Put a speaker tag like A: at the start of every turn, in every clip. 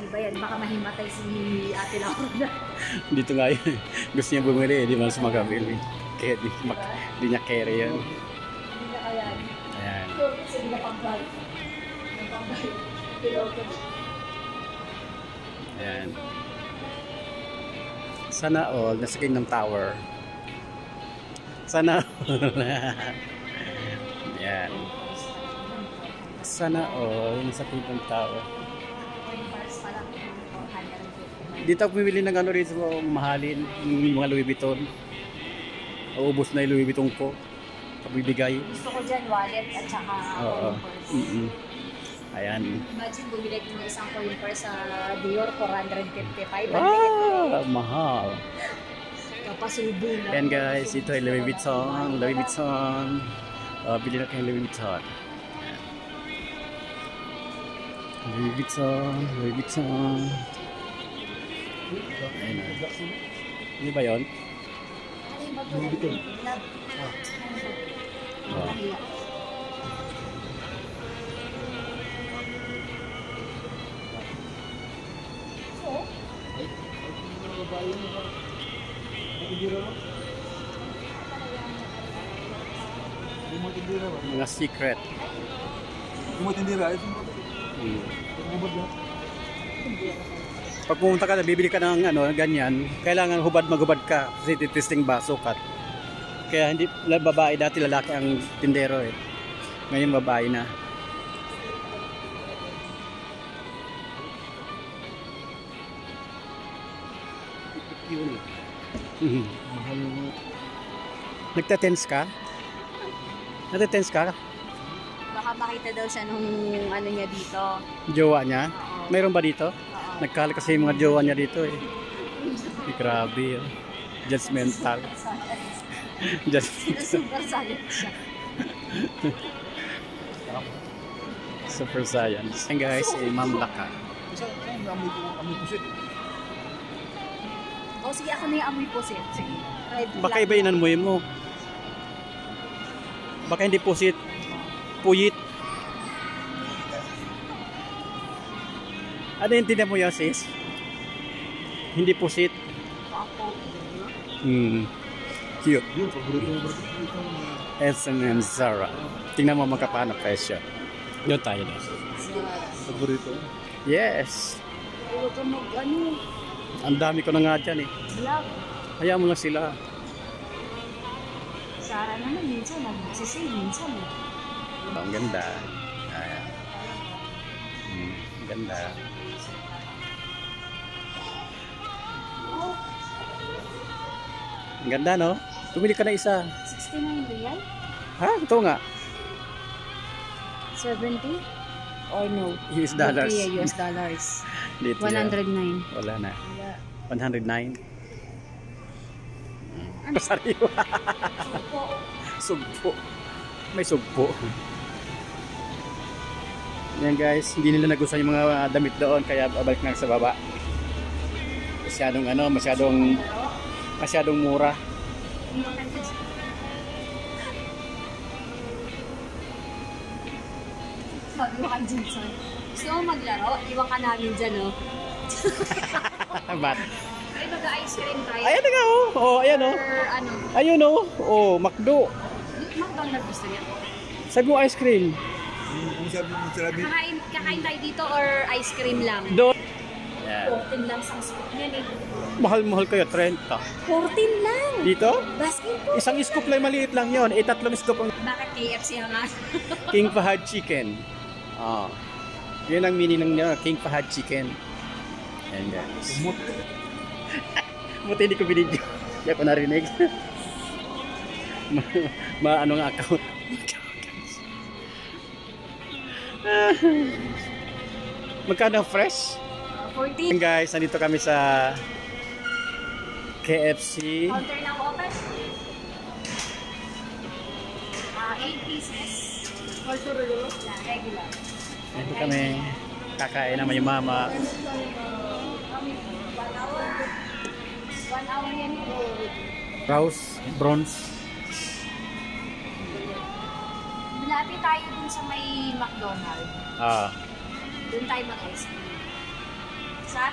A: ba yan? Baka mahimatay si Ate Laura.
B: Dito nga yun. Gusto niya bumili, di man sa magabili. Kaya di niya carry yan.
A: Hindi na kaya.
B: Ayan.
A: Sige na pang-bag.
B: Ayan. Sana all, nasa Kingdom Tower. Sana all. Ayan. Sana all, nasa Kingdom Tower. Dito ako bumili ng ano rin sa mahalin, yung mga Louis Vuitton. Naubos na yung Louis Vuitton ko. Pabibigay.
A: Gusto ko dyan wallet at saka coin purse.
B: Ayan.
A: Imagine bumili ko ng isang coin purse sa Dior, 455.
B: Mahal.
A: Kapasubo na.
B: Ayan guys, ito ay Louis Vuitton. Louis Vuitton. Bili na kayo Louis Vuitton. Louis Vuitton. Louis Vuitton. Ayun na. Hindi ba yun?
A: Louis Vuitton.
B: Oh. Mga secret. Pag pumunta ka na, bibili ka ng ano, ganyan, kailangan magubad ka kasi titesting ba, sukat. Kaya hindi babae, dati lalaki ang tindero eh. Ngayon babae na. Nagte-tense ka? Nagte-tense ka?
A: Baka makita daw siya nung ano niya dito.
B: Jowa niya?
A: Oo.
B: Mayroon ba dito?
A: Oo.
B: Nagkahal kasi yung mga jowa niya dito eh. Grabe oh. Judgmental.
A: Super silent siya.
B: Super science. And guys, mamlaka.
A: O sige, ako na yung amoy pusit. Sige.
B: Baka iba inamoy mo. Baka hindi pusit. Puyit. Ano yung tinda mo yan, sis? Hindi pusit. Cute. S&M Zara. Tingnan mo magkapano presyo. Doon tayo na. Paborito? Yes.
A: Huwag ka mag-ano.
B: Ang dami ko na nga dyan eh.
A: Vlog.
B: Hayaan mo lang sila.
A: Sara naman minsan, nagsisay minsan eh.
B: Oh, ang ganda. Ayan. Ang ganda. Ang ganda, no? Tumili ka na isa.
A: 69 real?
B: Ha? Ito nga.
A: 70? Or no?
B: US dollars.
A: Okay, US dollars.
B: Dito
A: 109.
B: Wala na.
A: Wala.
B: 109. Pasariwa.
A: Opo.
B: Sugpo. May sugpo. Yan guys, hindi nila nagustuhan yung mga damit doon kaya babalik na sa baba. Masyadong ano, masyadong mura.
A: Sabi mo kay Jenson, gusto mo maglaro? Iwan ka namin dyan, oh.
B: Ba't?
A: Ay, mag-ice cream tayo.
B: Ayan na nga oh. Oh, ayan oh.
A: Or ano?
B: Ayun oh. Oh, McDo.
A: McDonald's gusto niya?
B: Sabi mo ice cream.
A: Kakain tayo dito or ice cream lang?
B: Doon. Yan.
A: 14 lang sang scoop niyan eh.
B: Mahal-mahal kayo, 30.
A: 14 lang!
B: Dito?
A: Basketball!
B: Isang scoop lang, maliit lang yon. Tatlong scoop ang
A: Bakit KFC ang nga?
B: King Fahad Chicken. Ah. Yun ang meaning ng King Fahad Chicken. Ayan guys. Buti hindi ko binidyo. Hindi ako narinig. Ano nga account. Magkano fresh?
A: 14.
B: Ayan guys, nandito kami sa KFC.
A: Counter na open? 8 pieces. Also regular? Yeah, regular.
B: Nandito kami. Kakain naman yung mama.
A: 1 hour. 1 hour yan.
B: Rouse, bronze.
A: Malapit tayo dun sa may McDonald's.
B: Ah.
A: Doon tayo mag-ice cream. Sa?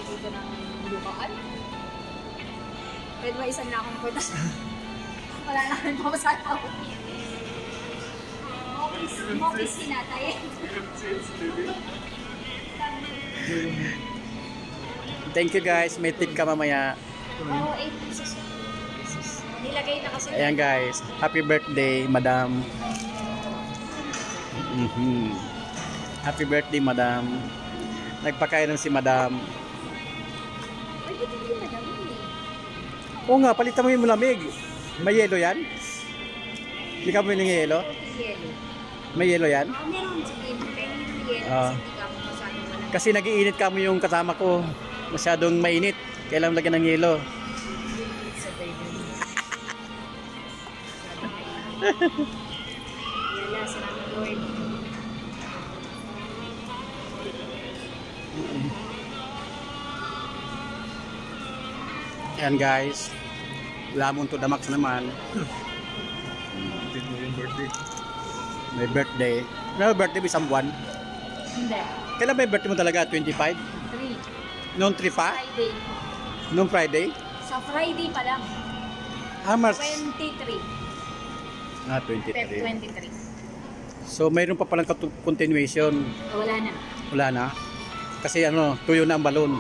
A: Dito ng lukaan. Pwede ba isa na akong punta sa... Wala na kami pamasal ako. Mokis hinatay.
B: Thank you guys. May tip ka mamaya.
A: Oo, 8 pieces. Nilagay na kasi.
B: Ayan guys. Happy birthday, madam. Happy birthday, madam. Nagpakainom si madam.
A: Pwede ko yung madam eh.
B: Oo nga, palitan mo yung malamig. May yelo yan? Hindi ka bumili ng yelo?
A: Yelo.
B: May yelo yan?
A: Oo, meron sige. Pero yung yelo
B: Ah.
A: kasi hindi ka masyadong malamig.
B: Kasi nag-iinit kamo yung kasama ko. Masyadong mainit. Kailangan lagyan ng yelo.
A: Sa baby. Yala, salamat Lord.
B: Ayan guys. Lamon to the max naman. May birthday. Ano birthday mo isang buwan?
A: Hindi.
B: Kailan ba yung birthday mo talaga? 25?
A: 3.
B: Noong 3 pa?
A: Friday.
B: Noong Friday?
A: Sa Friday pa lang.
B: Mars.
A: 23. Feb
B: 23.
A: 23.
B: So mayroon pa palang continuation.
A: Wala na.
B: Wala na. Kasi ano, tuyo na ang balon.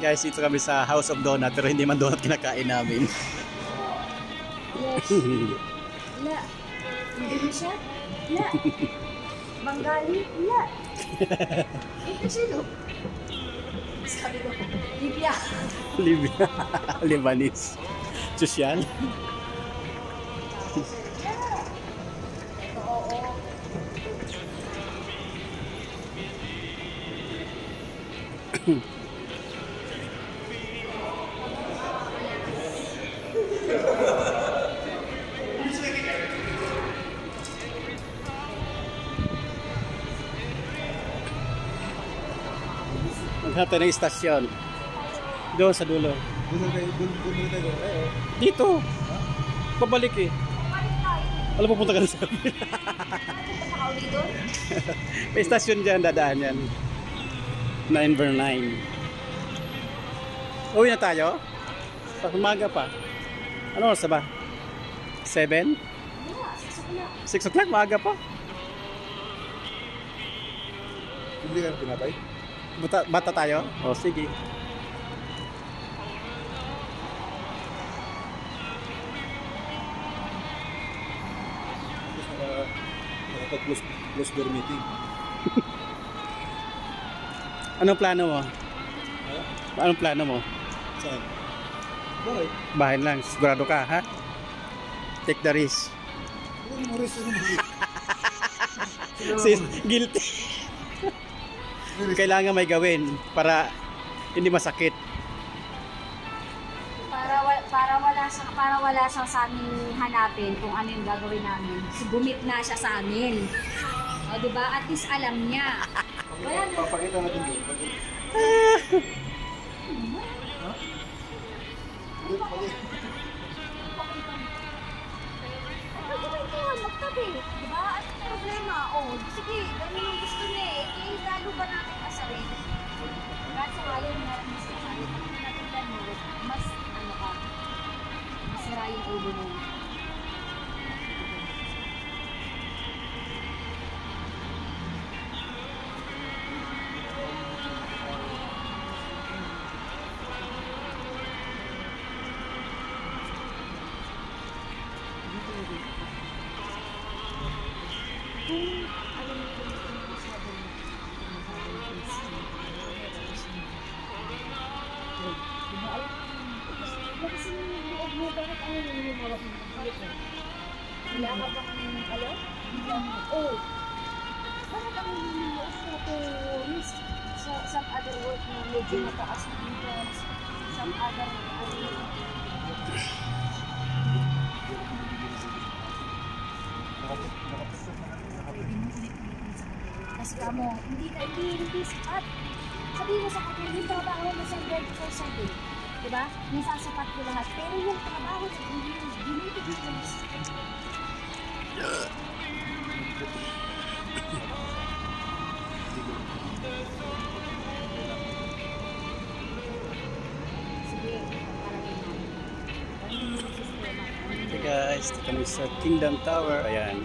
B: Guys, ito kami sa House of Donut pero hindi man donut kinakain namin.
A: Yes. La. Hindi mo siya? La. Bengali? La. Ito sino? Sabi ko, Libya.
B: Libya. Lebanese. Sosyal.
A: Ito, oo.
B: Maghanap tayo ng istasyon. Doon sa dulo. Dito. Pabalik eh. Alam mo, punta ka na sa kapila.
A: Nakauwi doon?
B: May istasyon dyan, dadaan yan. 9/9. Uwi na tayo? Pag umaga pa. Ano oras na ba? 7? 6 o'clock, maaga pa.
C: Hindi ka pinatay?
B: Bata tayo? O, sige.
C: Close door meeting.
B: Anong plano mo? Anong plano mo?
C: Saan? Bakit?
B: Bahay lang, sigurado ka, ha? Take the risk. Sis, guilty. Kailangan may gawin para hindi masakit.
A: Para wala siyang sa amin hanapin kung ano yung gagawin namin. Gumit na siya sa amin. O, diba? At least alam niya. Wala na.
C: Papakita natin doon.
A: Magtabi. Diba? Ano yung problema? O, sige, ganun ang gusto niya eh. Eh, lalo ba natin kasarin? Kaso ayaw na rin gusto ka. Ito natin ganun. Mas, ano ka, masira yung ulo mo. Wala ka bang alam? Oh! Bakit ang nililis na to sa some other work na medyo mataas na incomes, some other Mas ka mo, hindi sapat. Sabihin mo sa kanya, yung trabaho mo sa 24/7. Diba? Yung sasapat ko lahat. Pero yung trabaho sa binibigay ko. Sige, parang yun.
B: Okay guys, dito kami sa Kingdom Tower. Ayan.